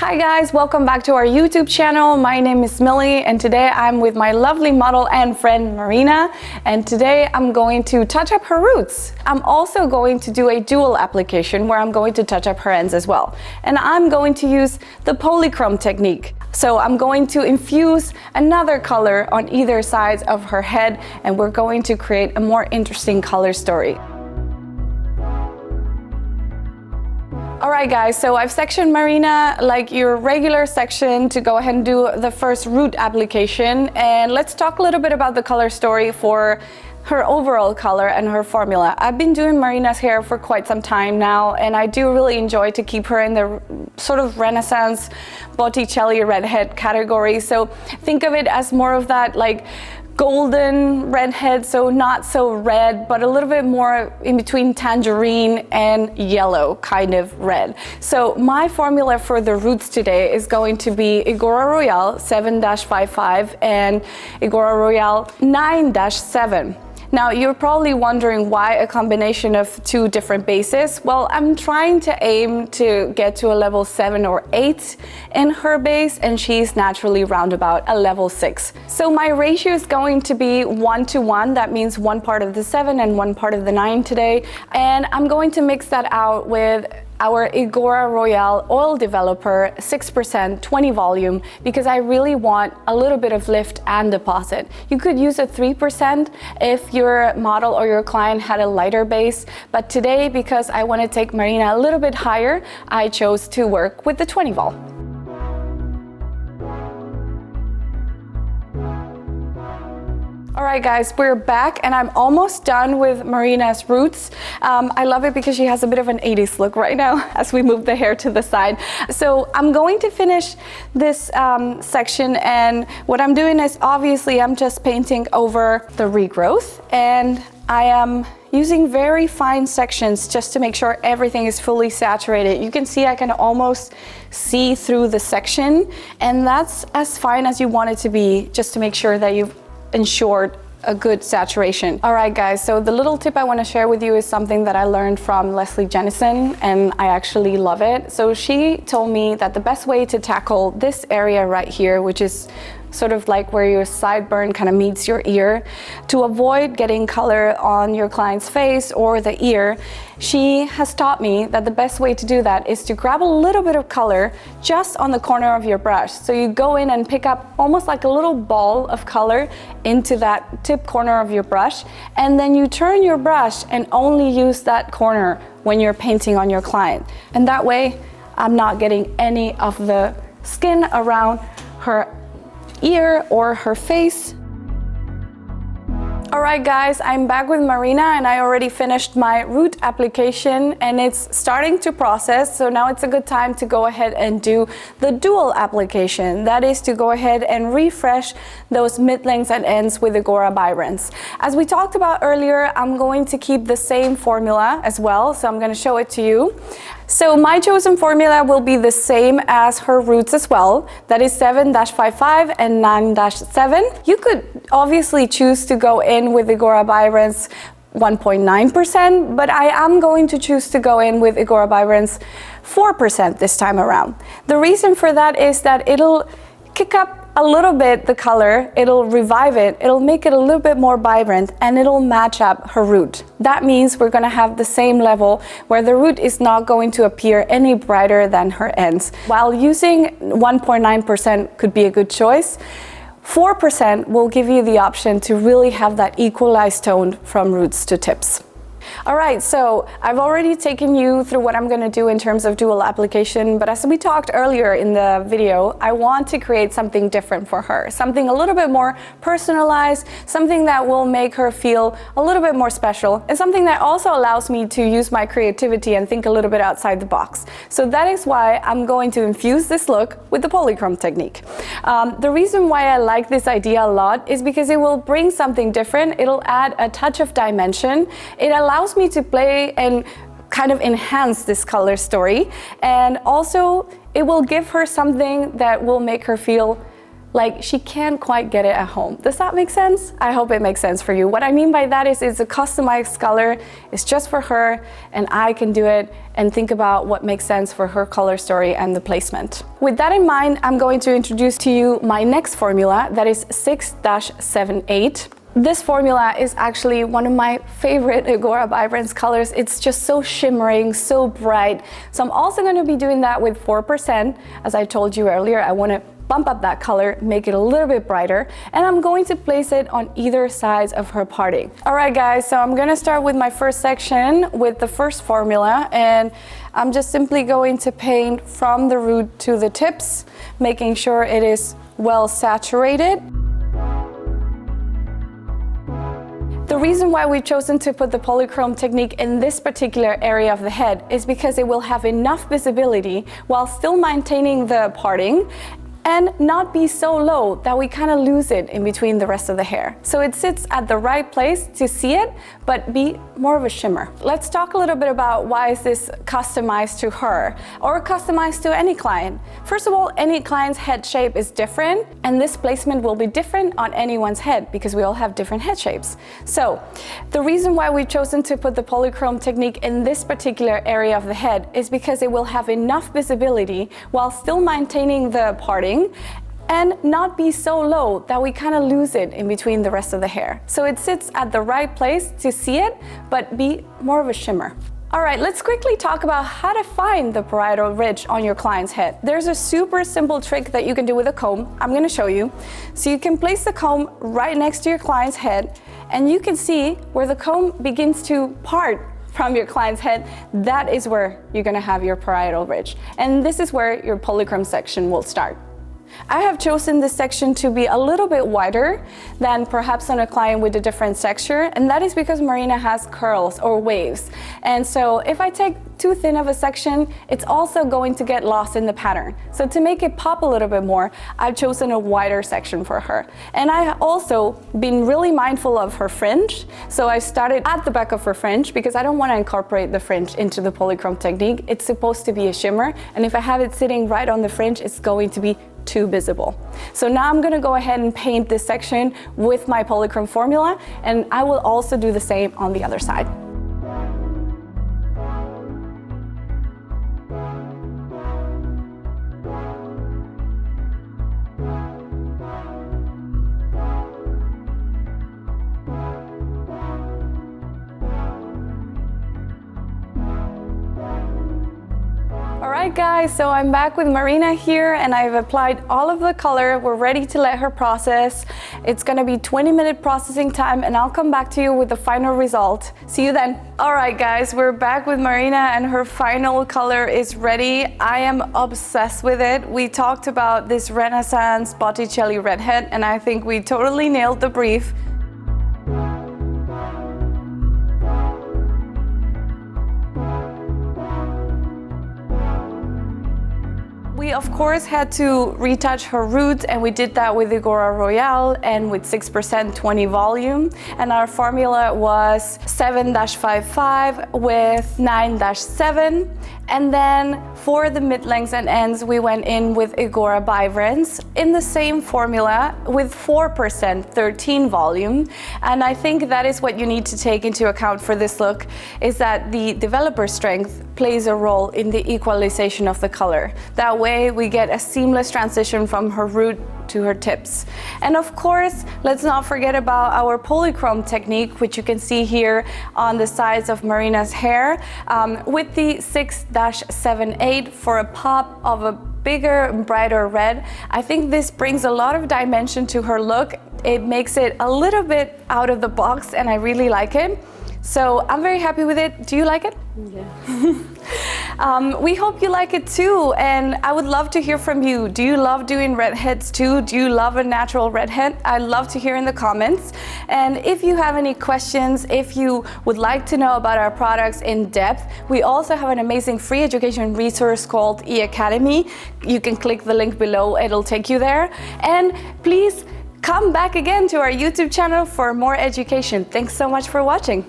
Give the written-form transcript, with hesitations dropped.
Hi guys, welcome back to our YouTube channel. My name is Mili and today I'm with my lovely model and friend Marina, and today I'm going to touch up her roots. I'm also going to do a dual application where I'm going to touch up her ends as well. And I'm going to use the polychrome technique. So I'm going to infuse another color on either side of her head and we're going to create a more interesting color story. Alright guys, so I've sectioned Marina like your regular section to go ahead and do the first root application, and let's talk a little bit about the color story for her overall color and her formula. I've been doing Marina's hair for quite some time now and I do really enjoy to keep her in the sort of Renaissance Botticelli redhead category. So think of it as more of that like golden redhead, so not so red, but a little bit more in between tangerine and yellow kind of red. So my formula for the roots today is going to be IGORA Royale 7-55 and IGORA Royale 9-7. Now you're probably wondering why a combination of two different bases. Well, I'm trying to aim to get to a level 7 or 8 in her base, and she's naturally round about a level 6. So my ratio is going to be 1:1. That means one part of the 7 and one part of the 9 today. And I'm going to mix that out with our IGORA Royale Oil Developer 6% 20 volume because I really want a little bit of lift and deposit. You could use a 3% if your model or your client had a lighter base, but today, because I want to take Marina a little bit higher, I chose to work with the 20 vol. Alright guys, we're back and I'm almost done with Marina's roots. I love it because she has a bit of an 80s look right now as we move the hair to the side. So I'm going to finish this section, and what I'm doing is obviously I'm just painting over the regrowth, and I am using very fine sections just to make sure everything is fully saturated. You can see I can almost see through the section, and that's as fine as you want it to be, just to make sure that you've ensured a good saturation. All right guys, so the little tip I want to share with you is something that I learned from Leslie Jennison, and I actually love it. So she told me that the best way to tackle this area right here, which is sort of like where your sideburn kind of meets your ear, to avoid getting color on your client's face or the ear, she has taught me that the best way to do that is to grab a little bit of color just on the corner of your brush. So you go in and pick up almost like a little ball of color into that tip corner of your brush, and then you turn your brush and only use that corner when you're painting on your client. And that way I'm not getting any of the skin around her ear or her face. Alright guys, I'm back with Marina and I already finished my root application and it's starting to process, so now it's a good time to go ahead and do the dual application. That is to go ahead and refresh those mid-lengths and ends with IGORA VIBRANCE. As we talked about earlier, I'm going to keep the same formula as well, so I'm going to show it to you. So my chosen formula will be the same as her roots as well. That is 7-55 and 9-7. You could obviously choose to go in with IGORA VIBRANCE 1.9%, but I am going to choose to go in with IGORA VIBRANCE 4% this time around. The reason for that is that it'll kick up a little bit the color, it'll revive it, it'll make it a little bit more vibrant, and it'll match up her root. That means we're going to have the same level where the root is not going to appear any brighter than her ends. While using 1.9% could be a good choice, 4% will give you the option to really have that equalized tone from roots to tips. Alright, so I've already taken you through what I'm going to do in terms of dual application, but as we talked earlier in the video, I want to create something different for her, something a little bit more personalized, something that will make her feel a little bit more special, and something that also allows me to use my creativity and think a little bit outside the box. So that is why I'm going to infuse this look with the polychrome technique. The reason why I like this idea a lot is because it will bring something different, it'll add a touch of dimension, it allows me to play and kind of enhance this color story, and also it will give her something that will make her feel like she can't quite get it at home. Does that make sense? I hope it makes sense for you. What I mean by that is it's a customized color. It's just for her, and I can do it and think about what makes sense for her color story and the placement. With that in mind, I'm going to introduce to you my next formula, that is 6-78. This formula is actually one of my favorite IGORA VIBRANCE colors. It's just so shimmering, so bright. So I'm also going to be doing that with 4%. As I told you earlier, I want to bump up that color, make it a little bit brighter, and I'm going to place it on either sides of her parting. All right, guys, so I'm gonna start with my first section with the first formula, and I'm just simply going to paint from the root to the tips, making sure it is well saturated. The reason why we've chosen to put the polychrome technique in this particular area of the head is because it will have enough visibility while still maintaining the parting and not be so low that we kind of lose it in between the rest of the hair. So it sits at the right place to see it, but be more of a shimmer. Let's talk a little bit about why is this customized to her or customized to any client. First of all, any client's head shape is different, and this placement will be different on anyone's head because we all have different head shapes. So the reason why we've chosen to put the polychrome technique in this particular area of the head is because it will have enough visibility while still maintaining the parting and not be so low that we kind of lose it in between the rest of the hair. So it sits at the right place to see it, but be more of a shimmer. All right, let's quickly talk about how to find the parietal ridge on your client's head. There's a super simple trick that you can do with a comb. I'm gonna show you. So you can place the comb right next to your client's head, and you can see where the comb begins to part from your client's head. That is where you're gonna have your parietal ridge. And this is where your polychrome section will start. I have chosen this section to be a little bit wider than perhaps on a client with a different texture, and that is because Marina has curls or waves. And so if I take too thin of a section, it's also going to get lost in the pattern. So to make it pop a little bit more, I've chosen a wider section for her. And I have also been really mindful of her fringe. So I started at the back of her fringe because I don't want to incorporate the fringe into the polychrome technique. It's supposed to be a shimmer, and if I have it sitting right on the fringe, it's going to be too visible. So now I'm going to go ahead and paint this section with my polychrome formula, and I will also do the same on the other side. Alright guys, so I'm back with Marina here, and I've applied all of the color. We're ready to let her process. It's gonna be 20-minute processing time, and I'll come back to you with the final result. See you then. Alright guys, we're back with Marina, and her final color is ready. I am obsessed with it. We talked about this Renaissance Botticelli redhead, and I think we totally nailed the brief. We of course had to retouch her roots, and we did that with IGORA Royale and with 6% 20 volume, and our formula was 7-55 with 9-7. And then for the mid-lengths and ends, we went in with IGORA VIBRANCE in the same formula with 4% 13 volume. And I think that is what you need to take into account for this look, is that the developer strength plays a role in the equalization of the color. That way we get a seamless transition from her root to her tips. And of course, let's not forget about our polychrome technique, which you can see here on the sides of Marina's hair, with the 6-78 for a pop of a bigger, brighter red. I think this brings a lot of dimension to her look. It makes it a little bit out of the box, and I really like it. So I'm very happy with it. Do you like it? Yeah. We hope you like it too, and I would love to hear from you. Do you love doing redheads too? Do you love a natural redhead? I'd love to hear in the comments. And if you have any questions, if you would like to know about our products in depth, we also have an amazing free education resource called eAcademy. You can click the link below, it'll take you there. And please come back again to our YouTube channel for more education. Thanks so much for watching.